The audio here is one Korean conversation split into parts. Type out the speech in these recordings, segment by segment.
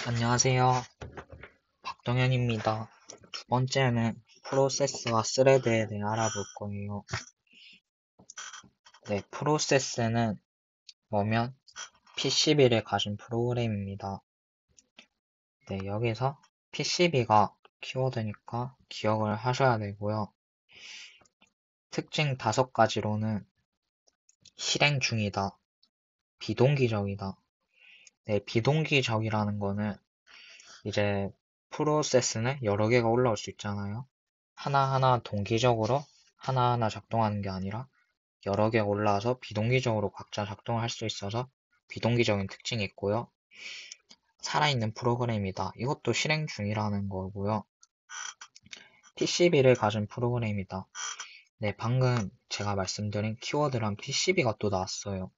안녕하세요. 박동현입니다. 두 번째는 프로세스와 스레드에 대해 알아볼 거예요. 네, 프로세스는 뭐면 PCB를 가진 프로그램입니다. 네, 여기서 PCB가 키워드니까 기억을 하셔야 되고요. 특징 5가지로는 실행 중이다, 비동기적이다. 네, 비동기적이라는 거는 이제 프로세스는 여러 개가 올라올 수 있잖아요. 하나하나 동기적으로 하나하나 작동하는 게 아니라 여러 개 올라와서 비동기적으로 각자 작동을 할 수 있어서 비동기적인 특징이 있고요. 살아있는 프로그램이다. 이것도 실행 중이라는 거고요. PCB를 가진 프로그램이다. 네, 방금 제가 말씀드린 키워드랑 PCB가 또 나왔어요.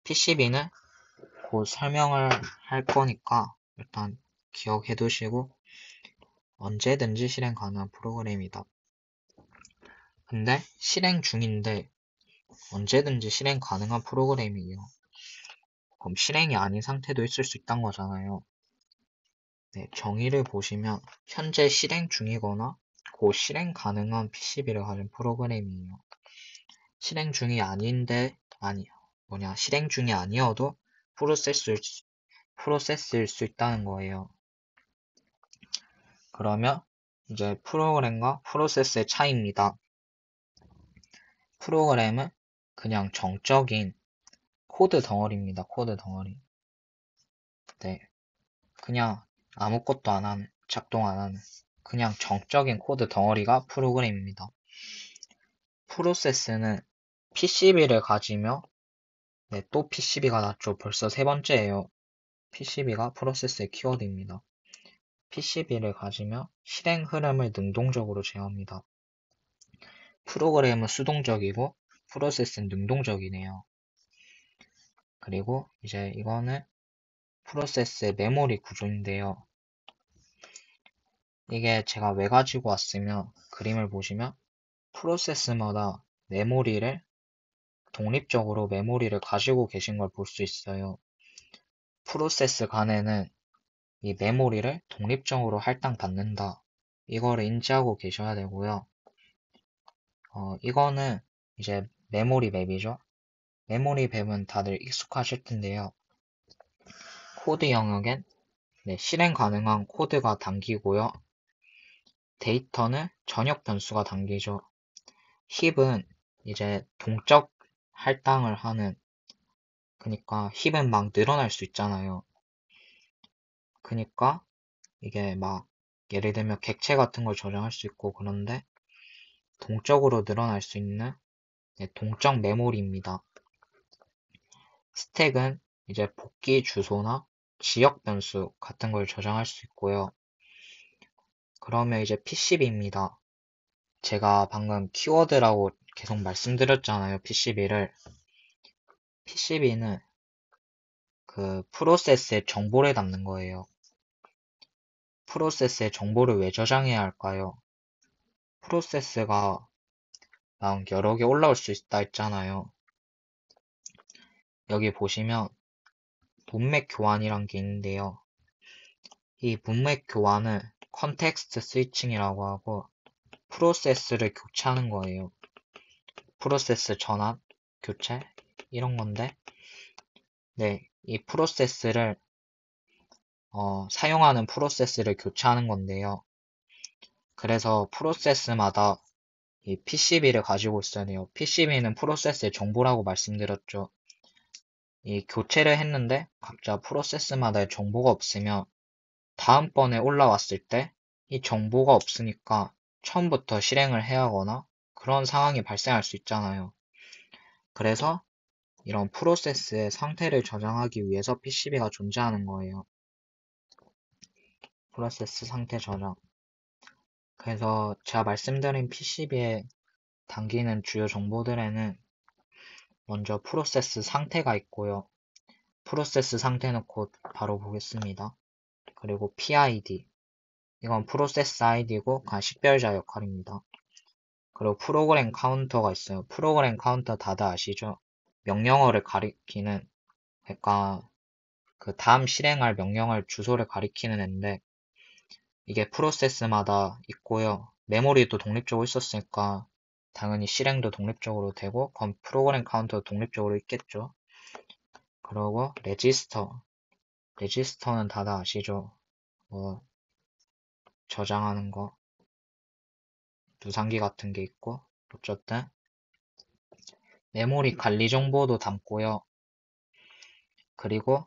PCB는 곧 설명을 할 거니까 일단 기억해 두시고 언제든지 실행 가능한 프로그램이다. 근데 실행 중인데 언제든지 실행 가능한 프로그램이에요. 그럼 실행이 아닌 상태도 있을 수 있다는 거잖아요. 네, 정의를 보시면 현재 실행 중이거나 곧 실행 가능한 PCB를 가진 프로그램이에요. 실행 중이 아닌데 실행 중이 아니어도 프로세스일 수 있다는 거예요. 그러면 이제 프로그램과 프로세스의 차이입니다. 프로그램은 그냥 정적인 코드 덩어리입니다. 코드 덩어리. 네, 그냥 아무것도 안 하는, 작동 안 하는 그냥 정적인 코드 덩어리가 프로그램입니다. 프로세스는 PCB를 가지며 네, 또 PCB가 났죠. 벌써 세 번째예요. PCB가 프로세스의 키워드입니다. PCB를 가지며 실행 흐름을 능동적으로 제어합니다. 프로그램은 수동적이고 프로세스는 능동적이네요. 그리고 이제 이거는 프로세스의 메모리 구조인데요. 이게 제가 왜 가지고 왔으면 그림을 보시면 프로세스마다 독립적으로 메모리를 가지고 계신 걸 볼 수 있어요. 프로세스 간에는 이 메모리를 독립적으로 할당받는다. 이거를 인지하고 계셔야 되고요. 이거는 이제 메모리 맵이죠. 메모리 맵은 다들 익숙하실 텐데요. 코드 영역엔 실행 가능한 코드가 담기고요. 데이터는 전역 변수가 담기죠. 힙은 이제 동적 할당을 하는, 그러니까 힙은 막 늘어날 수 있잖아요. 그러니까 이게 막 예를 들면 객체 같은 걸 저장할 수 있고 그런데 동적으로 늘어날 수 있는 동적 메모리입니다. 스택은 이제 복귀 주소나 지역 변수 같은 걸 저장할 수 있고요. 그러면 이제 PCB입니다. 제가 방금 키워드라고 계속 말씀드렸잖아요. PCB를. PCB는 그 프로세스의 정보를 담는 거예요. 프로세스의 정보를 왜 저장해야 할까요? 프로세스가 막 여러 개 올라올 수 있다 했잖아요. 여기 보시면 문맥 교환이란 게 있는데요. 이 문맥 교환을 컨텍스트 스위칭이라고 하고 프로세스를 교체하는 거예요. 프로세스 전환, 교체 이런 건데 네, 이 프로세스를 사용하는 프로세스를 교체하는 건데요. 그래서 프로세스마다 이 PCB를 가지고 있어야 돼요. PCB는 프로세스의 정보라고 말씀드렸죠. 이 교체를 했는데 각자 프로세스마다의 정보가 없으면 다음번에 올라왔을 때 이 정보가 없으니까 처음부터 실행을 해야 하거나 그런 상황이 발생할 수 있잖아요. 그래서 이런 프로세스의 상태를 저장하기 위해서 PCB가 존재하는 거예요. 프로세스 상태 저장. 그래서 제가 말씀드린 PCB에 담기는 주요 정보들에는 먼저 프로세스 상태가 있고요. 프로세스 상태는 곧 바로 보겠습니다. 그리고 PID. 이건 프로세스 아이디고 식별자 역할입니다. 그리고 프로그램 카운터가 있어요. 프로그램 카운터 다들 아시죠? 명령어를 가리키는, 그러니까 그 다음 실행할 명령을 주소를 가리키는 앤데 이게 프로세스마다 있고요. 메모리도 독립적으로 있었으니까 당연히 실행도 독립적으로 되고 그럼 프로그램 카운터도 독립적으로 있겠죠. 그리고 레지스터는 다들 아시죠? 뭐 저장하는 거 누상기 같은 게 있고 어쨌든 메모리 관리 정보도 담고요. 그리고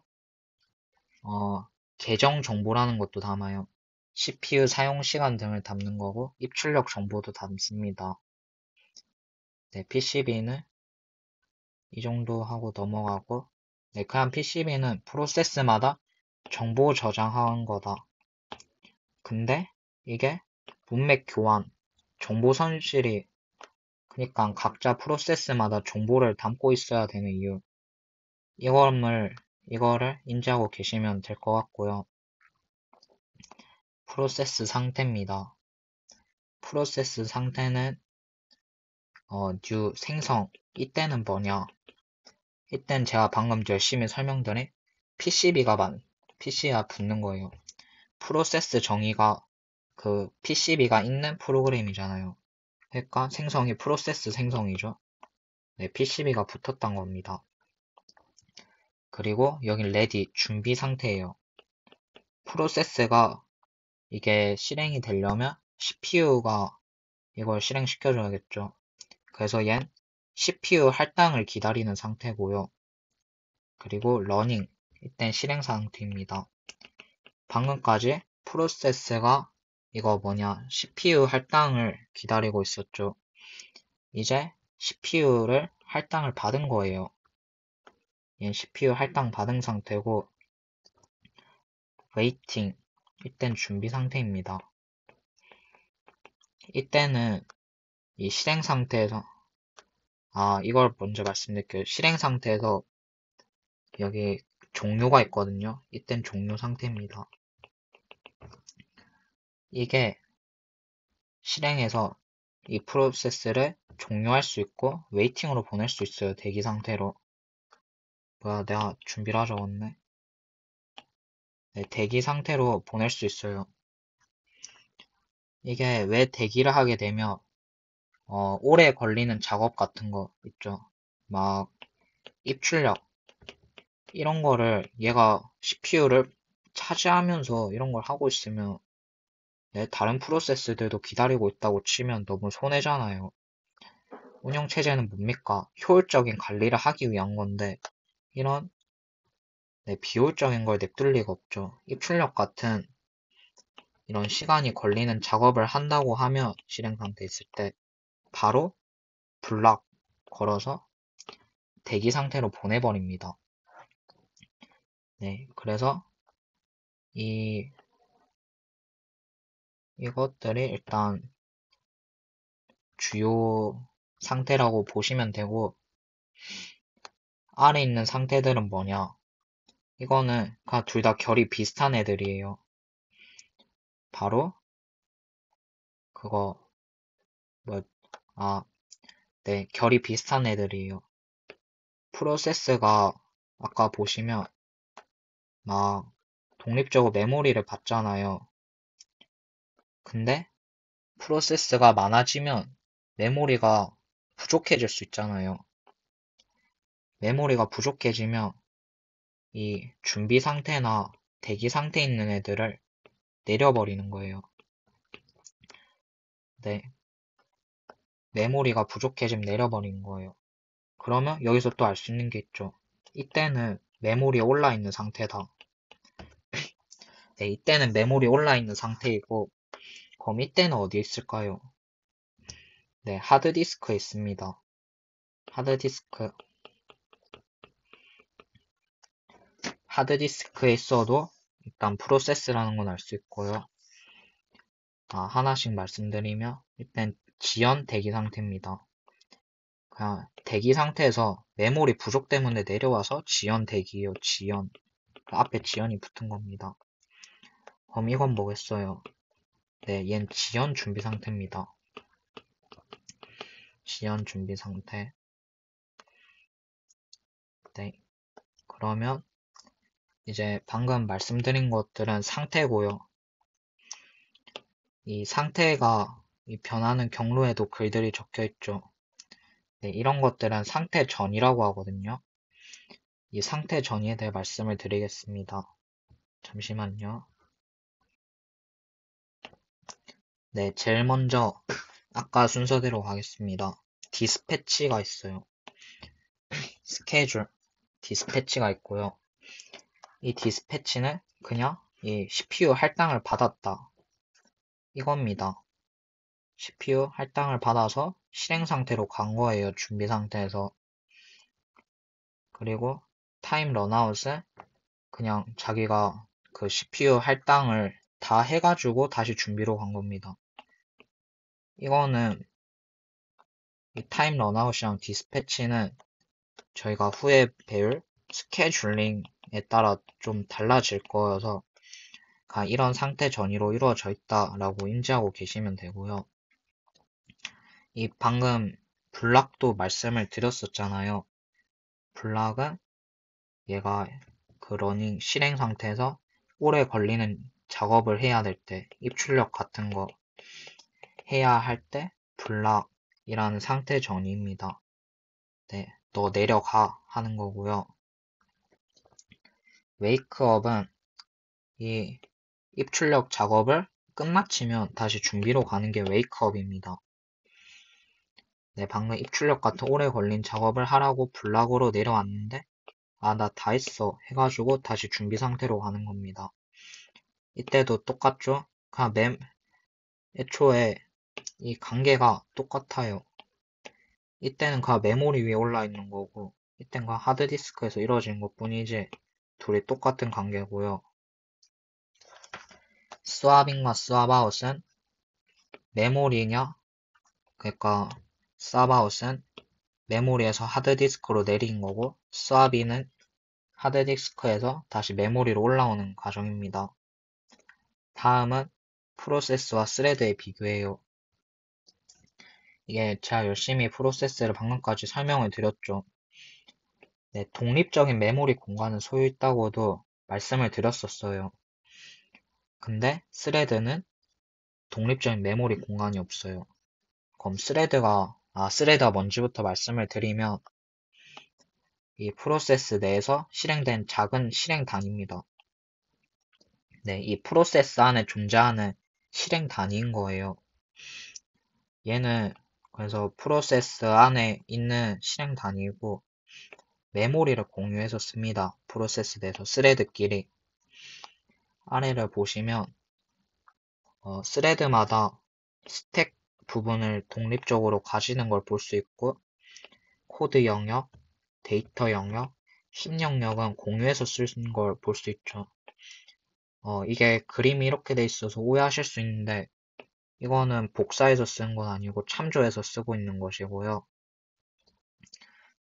계정 정보라는 것도 담아요. CPU 사용 시간 등을 담는 거고 입출력 정보도 담습니다. 네, PCB는 이 정도 하고 넘어가고 네, 그냥 PCB는 프로세스마다 정보 저장하는 거다. 근데 이게 문맥 교환, 정보 손실이 그러니까 각자 프로세스마다 정보를 담고 있어야 되는 이유 이거를 인지하고 계시면 될 것 같고요. 프로세스 상태입니다. 프로세스 상태는 new 생성 이때는 뭐냐? 이때는 제가 방금 열심히 설명드린 PCB가 붙는 거예요. 프로세스 정의가 그 PCB가 있는 프로그램이잖아요. 그러니까 생성이 프로세스 생성이죠. 네, PCB가 붙었던 겁니다. 그리고 여기 ready 준비 상태예요. 프로세스가 이게 실행이 되려면 CPU가 이걸 실행시켜줘야겠죠. 그래서 얜 CPU 할당을 기다리는 상태고요. 그리고 running 이땐 실행 상태입니다. 방금까지 프로세스가 이거 CPU 할당을 기다리고 있었죠. 이제 CPU를 할당을 받은 거예요. 얘는 CPU 할당 받은 상태고 waiting 이땐 준비 상태입니다. 이때는 이 실행 상태에서 이걸 먼저 말씀드릴게요. 실행 상태에서 여기 종료가 있거든요. 이땐 종료 상태입니다. 이게 실행해서 이 프로세스를 종료할 수 있고 웨이팅으로 보낼 수 있어요. 대기 상태로. 뭐야, 내가 준비를 적었네. 네, 대기 상태로 보낼 수 있어요. 이게 왜 대기를 하게 되면 오래 걸리는 작업 같은 거 있죠. 막 입출력 이런 거를 얘가 CPU를 차지하면서 이런 걸 하고 있으면 다른 프로세스들도 기다리고 있다고 치면 너무 손해잖아요. 운영체제는 뭡니까? 효율적인 관리를 하기 위한 건데 이런 비효율적인 걸 냅둘 리가 없죠. 입출력 같은 이런 시간이 걸리는 작업을 한다고 하면 실행 상태 있을 때 바로 블락 걸어서 대기 상태로 보내버립니다. 네, 그래서 이것들이 일단 주요 상태라고 보시면 되고 아래 있는 상태들은 뭐냐? 이거는 둘 다 결이 비슷한 애들이에요. 바로 그거 뭐 네, 결이 비슷한 애들이에요. 프로세스가 아까 보시면 막 독립적으로 메모리를 받잖아요. 근데 프로세스가 많아지면 메모리가 부족해질 수 있잖아요. 메모리가 부족해지면 이 준비 상태나 대기 상태에 있는 애들을 내려버리는 거예요. 네, 메모리가 부족해지면 내려버리는 거예요. 그러면 여기서 또 알 수 있는 게 있죠. 이때는 메모리에 올라있는 상태다. 네, 이때는 메모리에 올라있는 상태이고 그럼 이때는 어디에 있을까요? 네, 하드디스크에 있습니다. 하드디스크에 있어도 일단 프로세스라는 건 알 수 있고요. 하나씩 말씀드리면 일단 지연 대기 상태입니다. 그냥 대기 상태에서 메모리 부족 때문에 내려와서 지연 대기예요. 지연. 앞에 지연이 붙은 겁니다. 그럼 이건 뭐겠어요? 네, 얜 지연 준비 상태입니다. 지연 준비 상태. 네. 그러면 이제 방금 말씀드린 것들은 상태고요. 이 상태가 이 변하는 경로에도 글들이 적혀 있죠. 네, 이런 것들은 상태 전이라고 하거든요. 이 상태 전이에 대해 말씀을 드리겠습니다. 잠시만요. 네, 제일 먼저 아까 순서대로 가겠습니다. 디스패치가 있어요. 스케줄, 디스패치가 있고요. 이 디스패치는 그냥 이 CPU 할당을 받았다. 이겁니다. CPU 할당을 받아서 실행 상태로 간 거예요. 준비 상태에서. 그리고 타임 런아웃은 그냥 자기가 그 CPU 할당을 다 해가지고 다시 준비로 간 겁니다. 이거는 이 타임 런아웃이랑 디스패치는 저희가 후에 배울 스케줄링에 따라 좀 달라질 거여서 이런 상태 전이로 이루어져 있다라고 인지하고 계시면 되고요. 이 방금 블락도 말씀을 드렸었잖아요. 블락은 얘가 그 러닝 실행 상태에서 오래 걸리는 작업을 해야 될 때, 입출력 같은 거 해야 할 때 블락이라는 상태 전이입니다. 네, 너 내려가 하는 거고요. 웨이크업은 이 입출력 작업을 끝마치면 다시 준비로 가는 게 웨이크업입니다. 네, 방금 입출력 같은 오래 걸린 작업을 하라고 블락으로 내려왔는데 아, 나 다 했어 해가지고 다시 준비 상태로 가는 겁니다. 이때도 똑같죠? 그냥 애초에 이 관계가 똑같아요. 이때는 그냥 메모리 위에 올라 있는 거고 이때는 그냥 하드디스크에서 이루어진 것 뿐이지 둘이 똑같은 관계고요. 스와핑과 스왑아웃은 메모리냐? 그러니까 스왑아웃은 메모리에서 하드디스크로 내린 거고 스왑인은 하드디스크에서 다시 메모리로 올라오는 과정입니다. 다음은 프로세스와 스레드의 비교예요. 이게 제가 열심히 프로세스를 방금까지 설명을 드렸죠. 네, 독립적인 메모리 공간을 소유했다고도 말씀을 드렸었어요. 근데 스레드는 독립적인 메모리 공간이 없어요. 그럼 스레드가 뭔지부터 말씀을 드리면 이 프로세스 내에서 실행된 작은 실행 단위입니다. 네, 이 프로세스 안에 존재하는 실행 단위인 거예요. 얘는 그래서 프로세스 안에 있는 실행 단위이고 메모리를 공유해서 씁니다. 프로세스 내에서 스레드끼리. 아래를 보시면 스레드마다 스택 부분을 독립적으로 가지는 걸 볼 수 있고 코드 영역, 데이터 영역, 힘 영역은 공유해서 쓰는 걸 볼 수 있죠. 이게 그림이 이렇게 돼 있어서 오해하실 수 있는데 이거는 복사해서 쓰는 건 아니고 참조해서 쓰고 있는 것이고요.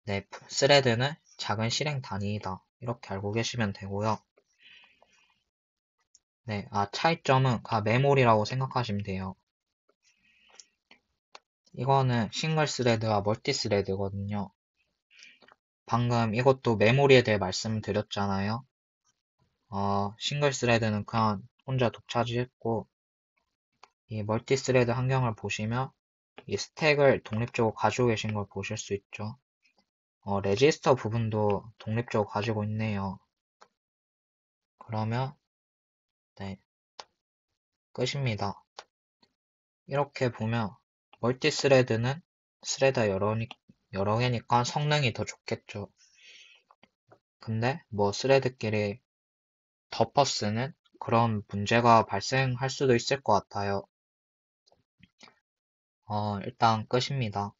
네, 스레드는 작은 실행 단위이다. 이렇게 알고 계시면 되고요. 네, 차이점은 메모리라고 생각하시면 돼요. 이거는 싱글 스레드와 멀티 스레드거든요. 방금 이것도 메모리에 대해 말씀드렸잖아요. 싱글 스레드는 그냥 혼자 독차지했고 이 멀티 스레드 환경을 보시면 이 스택을 독립적으로 가지고 계신 걸 보실 수 있죠. 레지스터 부분도 독립적으로 가지고 있네요. 그러면 네, 끝입니다. 이렇게 보면 멀티 스레드는 스레드가 여러 개니까 성능이 더 좋겠죠. 근데 뭐 스레드끼리 덮어 쓰는 그런 문제가 발생할 수도 있을 것 같아요. 일단 끝입니다.